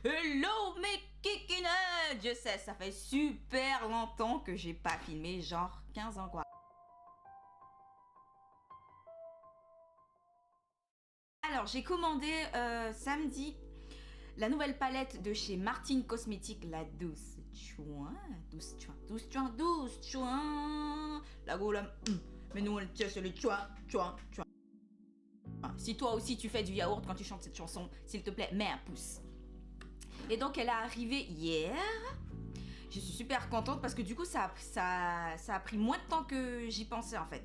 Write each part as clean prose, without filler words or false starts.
Hello mes kikinettes. Je sais, ça fait super longtemps que j'ai pas filmé, genre 15 ans quoi. Alors j'ai commandé samedi la nouvelle palette de chez Martine Cosmétiques, la douce chouin, douce chouin. La go là, mais nous on le tient sur le chouin. Si toi aussi tu fais du yaourt quand tu chantes cette chanson, s'il te plaît, mets un pouce. Et donc elle est arrivée hier. Je suis super contente parce que du coup ça a pris moins de temps que j'y pensais en fait.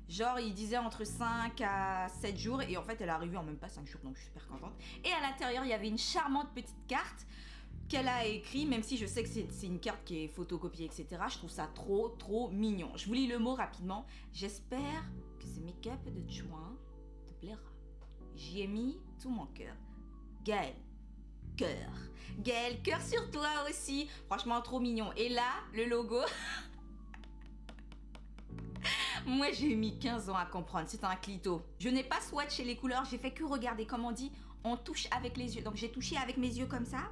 Genre il disait entre 5 à 7 jours et en fait elle est arrivée en même pas 5 jours, donc je suis super contente. Et à l'intérieur il y avait une charmante petite carte qu'elle a écrit, même si je sais que c'est une carte qui est photocopiée etc. Je trouve ça trop mignon. Je vous lis le mot rapidement. J'espère que ce make-up de Chouin te plaira. J'y ai mis tout mon cœur. Gaëlle. Cœur. Gaëlle, cœur sur toi aussi. Franchement, trop mignon. Et là, le logo. Moi, j'ai mis 15 ans à comprendre. C'est un clito. Je n'ai pas swatché les couleurs. J'ai fait que regarder. Comme on dit, on touche avec les yeux. Donc, j'ai touché avec mes yeux comme ça.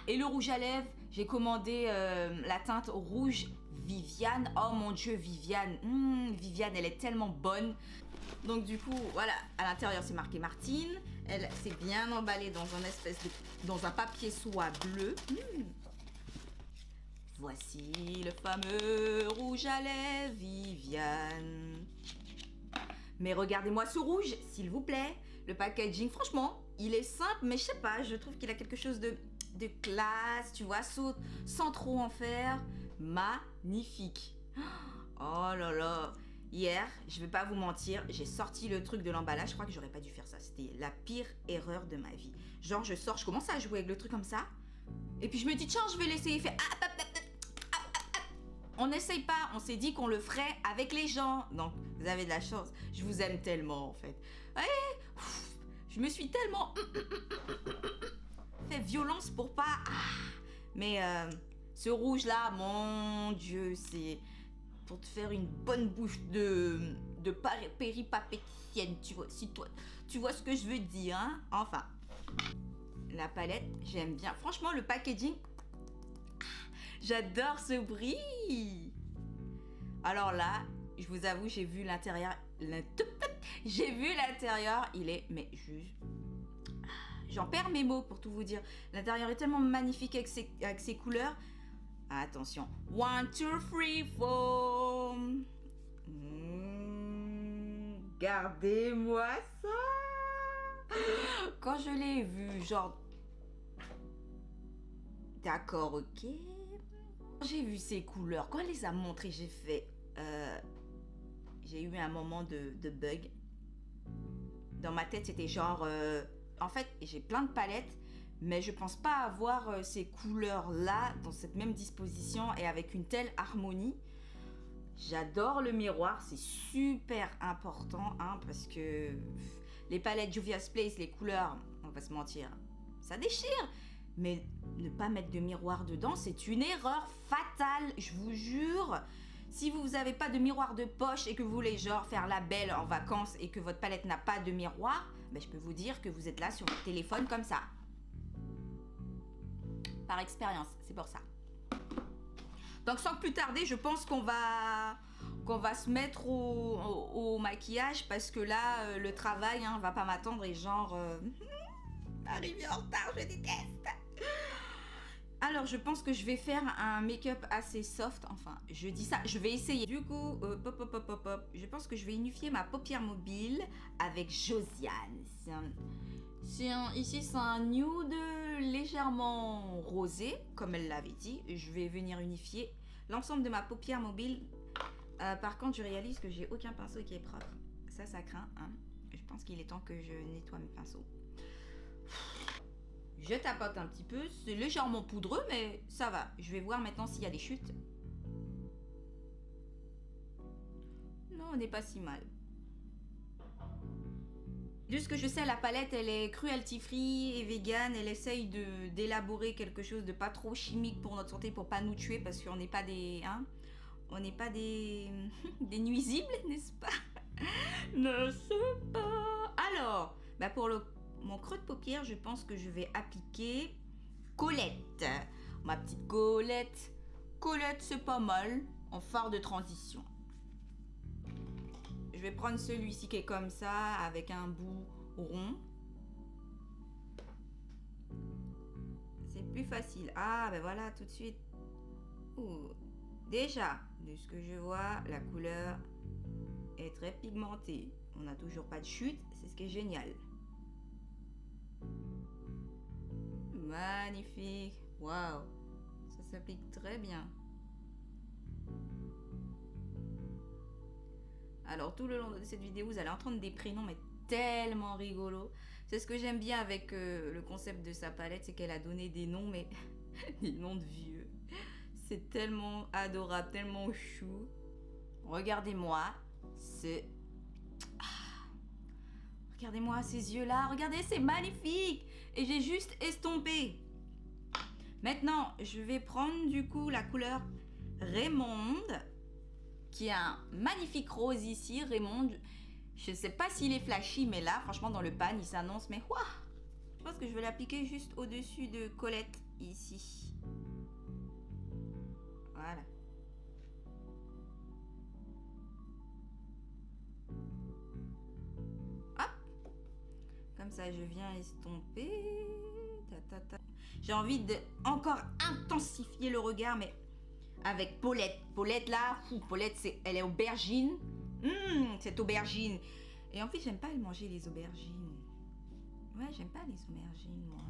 Et le rouge à lèvres, j'ai commandé la teinte rouge Viviane. Oh mon Dieu, Viviane. Viviane, elle est tellement bonne. Donc du coup, voilà, à l'intérieur c'est marqué Martine. Elle s'est bien emballée dans un papier soie bleu. Voici le fameux rouge à lèvres Viviane. Mais regardez-moi ce rouge, s'il vous plaît. Le packaging, franchement, il est simple, mais je sais pas, je trouve qu'il a quelque chose de classe, tu vois, sans trop en faire. Magnifique. Oh là là. Hier, je vais pas vous mentir, j'ai sorti le truc de l'emballage. Je crois que j'aurais pas dû faire ça. C'était la pire erreur de ma vie. Genre, je sors, je commence à jouer avec le truc comme ça. Et puis je me dis, tiens, je vais l'essayer. Fait, on n'essaye pas. On s'est dit qu'on le ferait avec les gens. Donc, vous avez de la chance. Je vous aime tellement, en fait. Je me suis tellement fait violence pour pas. Mais ce rouge-là, mon Dieu, c'est pour te faire une bonne bouche de péripapétienne, tu vois, si toi, tu vois ce que je veux dire, hein. Enfin, la palette, j'aime bien. Franchement, le packaging, j'adore ce bruit. Alors là, je vous avoue, j'ai vu l'intérieur, il est, mais juste, j'en perds mes mots pour tout vous dire. L'intérieur est tellement magnifique avec ses couleurs. Attention. 1, 2, 3, 4. Gardez-moi ça. Quand je l'ai vu, genre... D'accord, ok. J'ai vu ces couleurs. Quand elle les a montrées, j'ai fait... J'ai eu un moment de bug. Dans ma tête, c'était genre... En fait, j'ai plein de palettes. Mais je pense pas avoir ces couleurs-là dans cette même disposition et avec une telle harmonie. J'adore le miroir, c'est super important, hein, parce que les palettes Juvia's Place, les couleurs, on va pas se mentir, ça déchire. Mais ne pas mettre de miroir dedans, c'est une erreur fatale, je vous jure. Si vous n'avez pas de miroir de poche et que vous voulez genre faire la belle en vacances et que votre palette n'a pas de miroir, ben, je peux vous dire que vous êtes là sur votre téléphone comme ça. Par expérience, c'est pour ça. Donc sans plus tarder, je pense qu'on va se mettre au maquillage parce que là, le travail va pas m'attendre et genre... arriver en retard, je déteste. Alors, je pense que je vais faire un make-up assez soft. Enfin, je dis ça, je vais essayer. Du coup, je pense que je vais unifier ma paupière mobile avec Josiane. Ici, c'est un nude légèrement rosé, comme elle l'avait dit. Je vais venir unifier l'ensemble de ma paupière mobile. Par contre, je réalise que j'ai aucun pinceau qui est propre. Ça craint. Hein. Je pense qu'il est temps que je nettoie mes pinceaux. Je tapote un petit peu. C'est légèrement poudreux, mais ça va. Je vais voir maintenant s'il y a des chutes. Non, on n'est pas si mal. De ce que je sais, la palette, elle est cruelty-free et vegan. Elle essaye d'élaborer quelque chose de pas trop chimique pour notre santé, pour pas nous tuer, parce qu'on n'est pas des... Hein, on n'est pas des nuisibles, n'est-ce pas? N'est-ce pas? Alors, bah pour le mon creux de paupière, je pense que je vais appliquer Colette. Ma petite Colette. Colette, c'est pas mal en fard de transition. Je vais prendre celui-ci qui est comme ça, avec un bout rond. C'est plus facile. Ah, ben voilà, tout de suite. Ouh. Déjà, de ce que je vois, la couleur est très pigmentée. On n'a toujours pas de chute, c'est ce qui est génial. Magnifique. Waouh. Ça s'applique très bien. Alors tout le long de cette vidéo, vous allez entendre des prénoms mais tellement rigolos. C'est ce que j'aime bien avec le concept de sa palette, c'est qu'elle a donné des noms mais des noms de vieux. C'est tellement adorable, tellement chou. Regardez-moi ce... Regardez-moi ces yeux-là, regardez, c'est magnifique. Et j'ai juste estompé. Maintenant, je vais prendre du coup la couleur Raymonde, qui a un magnifique rose ici. Raymonde, je ne sais pas s'il est flashy, mais là, franchement, dans le pan, il s'annonce. Mais waouh, je pense que je vais l'appliquer juste au-dessus de Colette, ici. Voilà. Hop. Comme ça, je viens estomper. J'ai envie de encore intensifier le regard, mais avec Paulette. Paulette là, Paulette, elle est aubergine. Cette aubergine. Et en fait, j'aime pas manger les aubergines. Ouais, j'aime pas les aubergines, moi.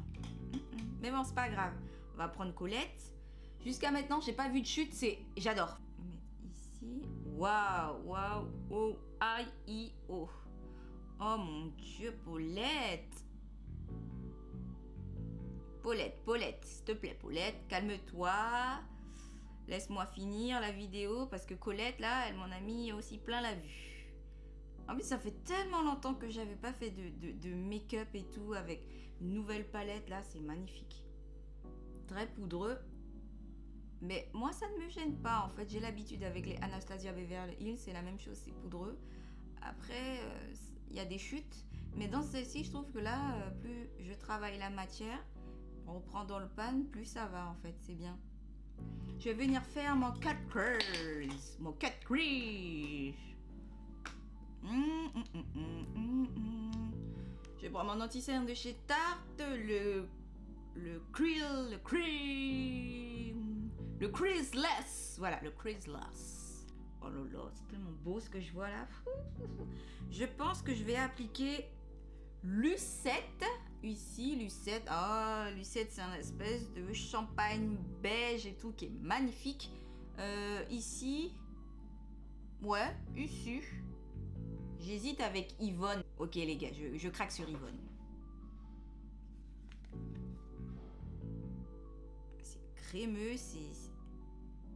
Mais bon, c'est pas grave. On va prendre Colette. Jusqu'à maintenant, j'ai pas vu de chute, j'adore. On va mettre ici. Waouh, waouh, oh, aïe, oh. Oh mon Dieu, Paulette. Paulette, s'il te plaît, Paulette, calme-toi. Laisse-moi finir la vidéo parce que Colette, là, elle m'en a mis aussi plein la vue. En plus, ça fait tellement longtemps que j'avais pas fait de make-up et tout avec une nouvelle palette. Là, c'est magnifique. Très poudreux. Mais moi, ça ne me gêne pas. En fait, j'ai l'habitude avec les Anastasia Beverly Hills. C'est la même chose, c'est poudreux. Après, il y a des chutes. Mais dans celle-ci, je trouve que là, plus je travaille la matière, on reprend dans le pan, plus ça va en fait. C'est bien. Je vais venir faire mon cat crease. Mon cat crease. Je vais prendre mon anti-cerne de chez Tarte. Le creaseless. Voilà, le creaseless. Oh là là, c'est tellement beau ce que je vois là. Je pense que je vais appliquer Lucette. Ici, Lucette. Oh, Lucette, c'est un espèce de champagne beige et tout qui est magnifique. Ici. Ouais, ici. J'hésite avec Yvonne. Ok, les gars, je craque sur Yvonne. C'est crémeux,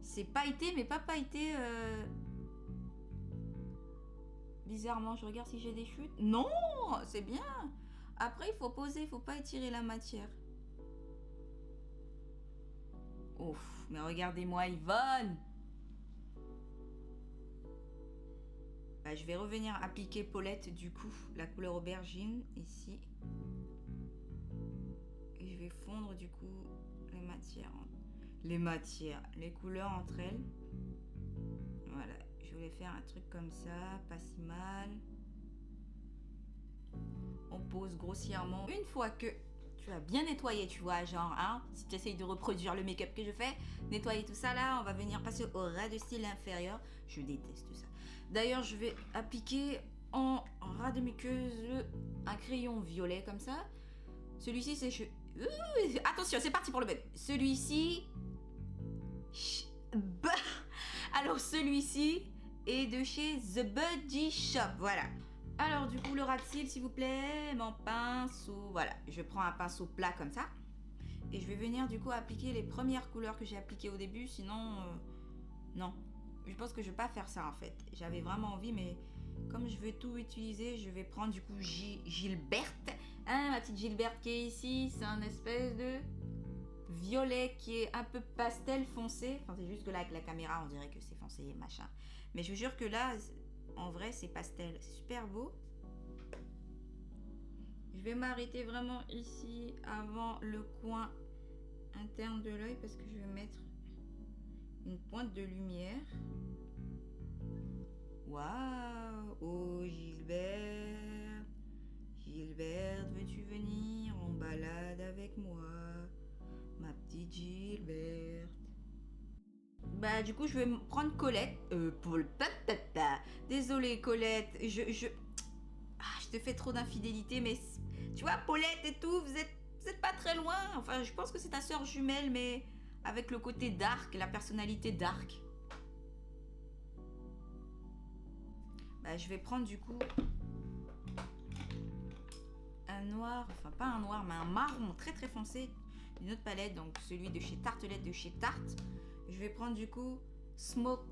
c'est pailleté, mais pas pailleté. Bizarrement, je regarde si j'ai des chutes. Non, c'est bien. Après, il faut poser, il faut pas étirer la matière. Ouf, mais regardez-moi Yvonne. Bah, je vais revenir appliquer Paulette du coup, la couleur aubergine ici. Et je vais fondre du coup les couleurs entre elles. Voilà, je voulais faire un truc comme ça, pas si mal. On pose grossièrement. Une fois que tu as bien nettoyé, tu vois, genre, hein, si tu essayes de reproduire le make-up que je fais, nettoyer tout ça là, on va venir passer au ras de cils inférieur. Je déteste ça. D'ailleurs, je vais appliquer en ras de muqueuse un crayon violet comme ça. Celui-ci, c'est... attention, c'est parti pour le bug. Celui-ci... Alors, celui-ci est de chez The Body Shop. Voilà. Alors, du coup, le ras de cils, s'il vous plaît, mon pinceau. Voilà, je prends un pinceau plat comme ça. Et je vais venir, du coup, appliquer les premières couleurs que j'ai appliquées au début. Sinon, non. Je pense que je vais pas faire ça, en fait. J'avais vraiment envie, mais comme je veux tout utiliser, je vais prendre, du coup, Gilberte. Hein, ma petite Gilberte qui est ici. C'est un espèce de violet qui est un peu pastel foncé. Enfin, c'est juste que là, avec la caméra, on dirait que c'est foncé, machin. Mais je vous jure que là... En vrai, c'est pastel. C'est super beau. Je vais m'arrêter vraiment ici avant le coin interne de l'œil parce que je vais mettre une pointe de lumière. Waouh! Oh Gilbert, Gilbert, veux-tu venir en balade avec moi, ma petite Gilbert? Bah du coup je vais prendre Colette. Paul, désolée Colette, je te fais trop d'infidélité, mais tu vois Paulette et tout, vous êtes pas très loin. Enfin je pense que c'est ta sœur jumelle, mais avec le côté dark, la personnalité dark. Bah, je vais prendre du coup un noir, enfin pas un noir, mais un marron très très foncé d'une autre palette, donc celui de chez Tartelette de chez Tarte. Je vais prendre du coup Smoke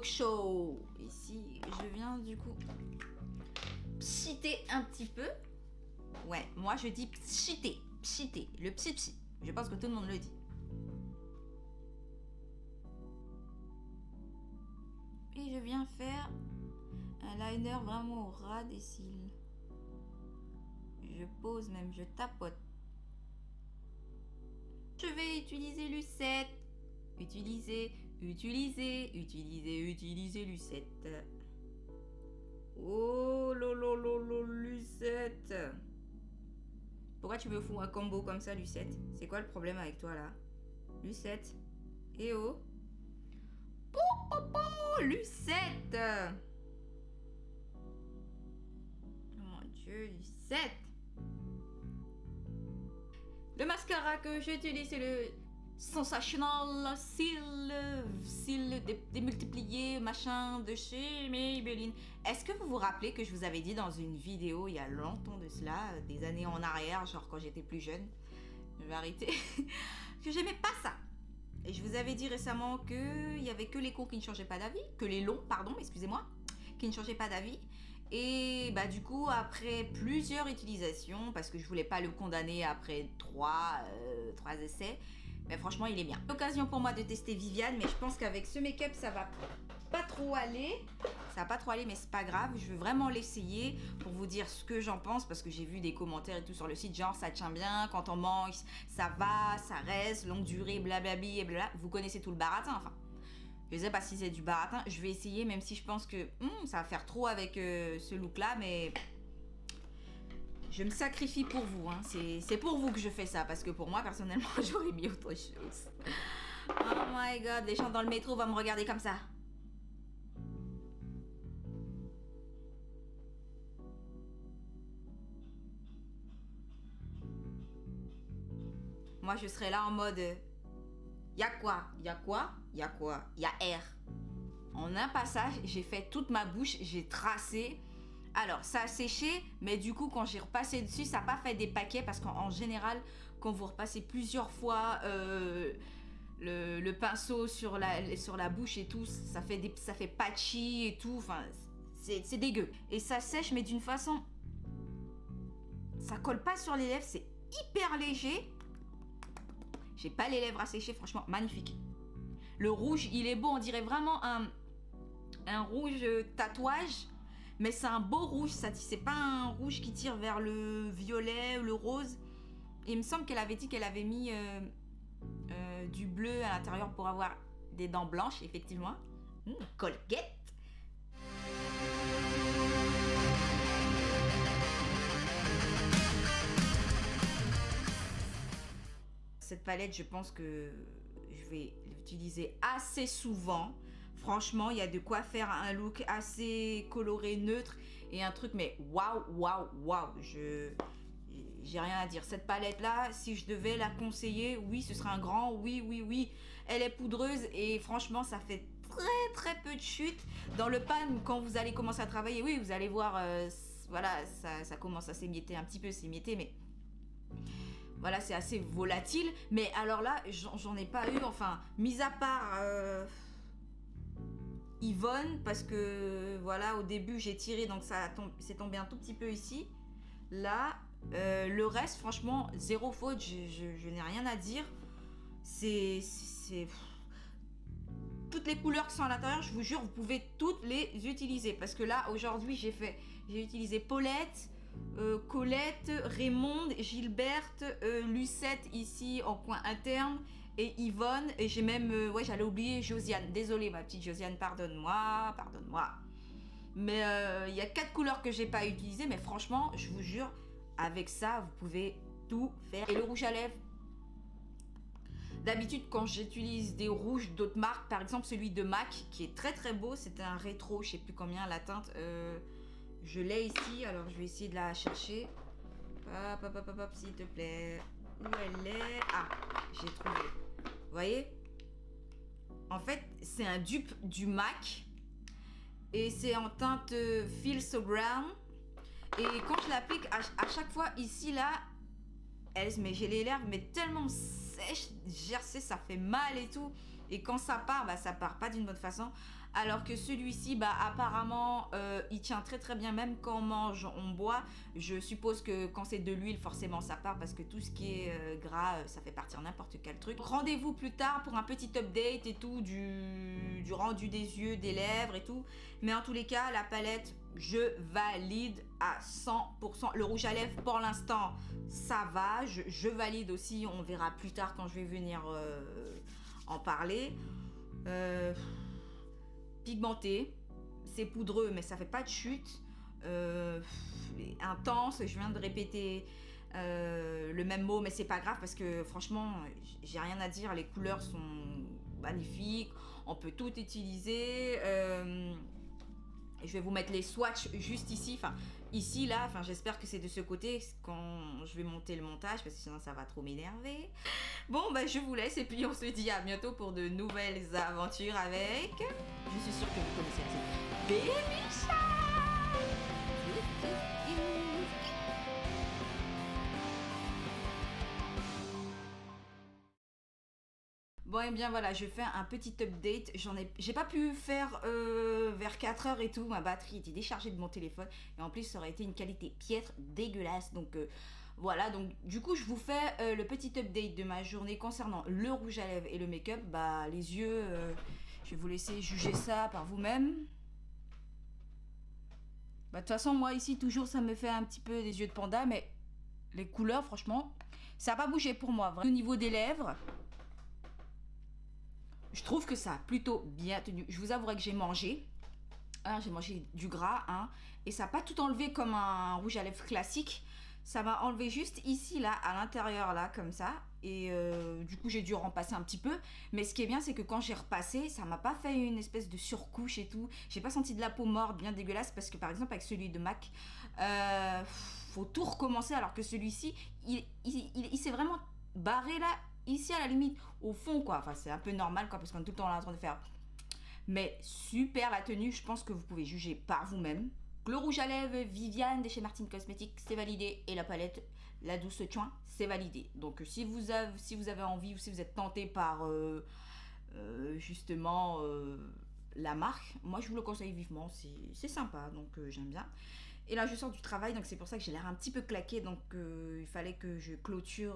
Show. Ici, je viens du coup pchiter un petit peu. Ouais, moi je dis pchiter, le psi. Je pense que tout le monde le dit. Et je viens faire un liner vraiment au ras des cils. Je pose même, je tapote. Je vais utiliser Lucette. Utiliser Lucette. Oh lolo, Lucette. Pourquoi tu me fous un combo comme ça, Lucette? C'est quoi le problème avec toi là? Lucette. Eh oh. Lucette. Mon Dieu, Lucette. Le mascara que j'utilise, c'est le Sensational Cils démultiplié machin de chez Maybelline. Est-ce que vous vous rappelez que je vous avais dit dans une vidéo il y a longtemps de cela, des années en arrière, genre quand j'étais plus jeune, je vais arrêter, que j'aimais pas ça. Et je vous avais dit récemment qu'il y avait que les courts qui ne changeaient pas d'avis, que les longs, pardon, excusez-moi, qui ne changeaient pas d'avis. Et bah du coup, après plusieurs utilisations, parce que je voulais pas le condamner après trois essais, mais franchement, il est bien. L'occasion pour moi de tester Viviane, mais je pense qu'avec ce make-up, ça va pas trop aller. Ça va pas trop aller, mais c'est pas grave. Je veux vraiment l'essayer pour vous dire ce que j'en pense, parce que j'ai vu des commentaires et tout sur le site, genre ça tient bien, quand on mange, ça va, ça reste, longue durée, blablabli et blabla. Vous connaissez tout le baratin, enfin. Je sais pas si c'est du baratin. Je vais essayer, même si je pense que ça va faire trop avec ce look-là, mais je me sacrifie pour vous. Hein. C'est pour vous que je fais ça, parce que pour moi, personnellement, j'aurais mis autre chose. Oh my god, les gens dans le métro vont me regarder comme ça. Moi, je serais là en mode... Y'a quoi? Y'a R. En un passage, j'ai fait toute ma bouche, j'ai tracé. Alors, ça a séché, mais du coup, quand j'ai repassé dessus, ça n'a pas fait des paquets, parce qu'en général, quand vous repassez plusieurs fois le pinceau sur la bouche et tout, ça fait patchy et tout, enfin, c'est dégueu. Et ça sèche, mais d'une façon... Ça colle pas sur les lèvres, c'est hyper léger. J'ai pas les lèvres à sécher, franchement, magnifique. Le rouge, il est beau, on dirait vraiment un rouge tatouage, mais c'est un beau rouge, c'est pas un rouge qui tire vers le violet ou le rose. Et il me semble qu'elle avait dit qu'elle avait mis du bleu à l'intérieur pour avoir des dents blanches, effectivement. Colgate. Cette palette, je pense que je vais l'utiliser assez souvent. Franchement, il y a de quoi faire un look assez coloré, neutre et un truc, mais waouh. J'ai rien à dire. Cette palette-là, si je devais la conseiller, oui, ce serait un grand oui. Elle est poudreuse et franchement, ça fait très peu de chute. Dans le pan, quand vous allez commencer à travailler, oui, vous allez voir, voilà, ça commence à s'émietter, un petit peu s'émietter, mais... Voilà, c'est assez volatile. Mais alors là, j'en ai pas eu, enfin, mis à part Yvonne, parce que, voilà, au début, j'ai tiré, donc c'est tombé un tout petit peu ici. Là, le reste, franchement, zéro faute, je n'ai rien à dire. C'est... Toutes les couleurs qui sont à l'intérieur, je vous jure, vous pouvez toutes les utiliser. Parce que là, aujourd'hui, j'ai utilisé Paulette, Colette, Raymond, Gilberte, Lucette ici en coin interne et Yvonne. Et j'ai même, ouais, j'allais oublier Josiane. Désolée ma petite Josiane, pardonne-moi, pardonne-moi. Mais il y a 4 couleurs que j'ai pas utilisées, mais franchement, je vous jure, avec ça, vous pouvez tout faire. Et le rouge à lèvres, d'habitude, quand j'utilise des rouges d'autres marques, par exemple celui de MAC, qui est très très beau, c'est un rétro, je sais plus combien la teinte. Je l'ai ici, alors je vais essayer de la chercher. Hop, hop, hop, hop, hop, s'il te plaît. Où elle est? Ah, j'ai trouvé. Vous voyez? En fait, c'est un dupe du MAC. Et c'est en teinte Feel So Brown. Et quand je l'applique, à chaque fois, ici, là, j'ai les lèvres, mais tellement sèches, gercées, ça fait mal et tout. Et quand ça part, bah, ça part pas d'une bonne façon. Alors que celui-ci, bah, apparemment, il tient très très bien, même quand on mange, on boit. Je suppose que quand c'est de l'huile, forcément ça part, parce que tout ce qui est gras, ça fait partir n'importe quel truc. Rendez-vous plus tard pour un petit update et tout, du rendu des yeux, des lèvres et tout. Mais en tous les cas, la palette, je valide à 100%. Le rouge à lèvres, pour l'instant, ça va. Je valide aussi, on verra plus tard quand je vais venir en parler. Pigmenté, c'est poudreux mais ça fait pas de chute. Intense, je viens de répéter le même mot, mais c'est pas grave parce que franchement j'ai rien à dire, les couleurs sont magnifiques, on peut tout utiliser. Je vais vous mettre les swatchs juste ici, enfin ici là, enfin j'espère que c'est de ce côté quand je vais monter le montage parce que sinon ça va trop m'énerver. Bon bah je vous laisse et puis on se dit à bientôt pour de nouvelles aventures avec, je suis sûre que vous connaissez assez, Baby Shark. Bon et bien voilà, je fais un petit update. J'ai pas pu faire vers 4 heures et tout. Ma batterie était déchargée de mon téléphone et en plus ça aurait été une qualité piètre, dégueulasse. Donc voilà, donc du coup je vous fais le petit update de ma journée concernant le rouge à lèvres et le make-up. Bah les yeux, je vais vous laisser juger ça par vous-même. Bah de toute façon moi ici toujours ça me fait un petit peu des yeux de panda, mais les couleurs franchement ça n'a pas bougé pour moi. Au niveau des lèvres, je trouve que ça a plutôt bien tenu. Je vous avouerai que j'ai mangé. J'ai mangé du gras. Et ça n'a pas tout enlevé comme un rouge à lèvres classique. Ça m'a enlevé juste ici, là, à l'intérieur, là, comme ça. Et du coup, j'ai dû repasser un petit peu. Mais ce qui est bien, c'est que quand j'ai repassé, ça m'a pas fait une espèce de surcouche et tout. J'ai pas senti de la peau morte, bien dégueulasse. Parce que, par exemple, avec celui de MAC, faut tout recommencer. Alors que celui-ci, il s'est vraiment barré, là. Ici à la limite au fond quoi, enfin c'est un peu normal quoi parce qu'on est tout le temps là en train de faire, mais super la tenue, je pense que vous pouvez juger par vous-même. Le rouge à lèvres Viviane de chez Martin Cosmetics c'est validé et la palette la douce Chuin c'est validé. Donc si vous avez envie ou si vous êtes tenté par justement la marque, moi je vous le conseille vivement, c'est sympa donc j'aime bien. Et là je sors du travail donc c'est pour ça que j'ai l'air un petit peu claqué, donc il fallait que je clôture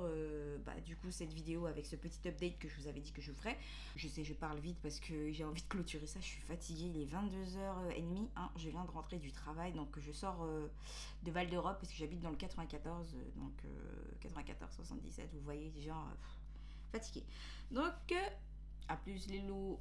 du coup cette vidéo avec ce petit update que je vous avais dit que je ferais. Je sais je parle vite parce que j'ai envie de clôturer ça, je suis fatiguée, il est 22h30, je viens de rentrer du travail donc je sors de Val d'Europe parce que j'habite dans le 94, donc 94-77, vous voyez genre fatiguée. Donc à plus les loups.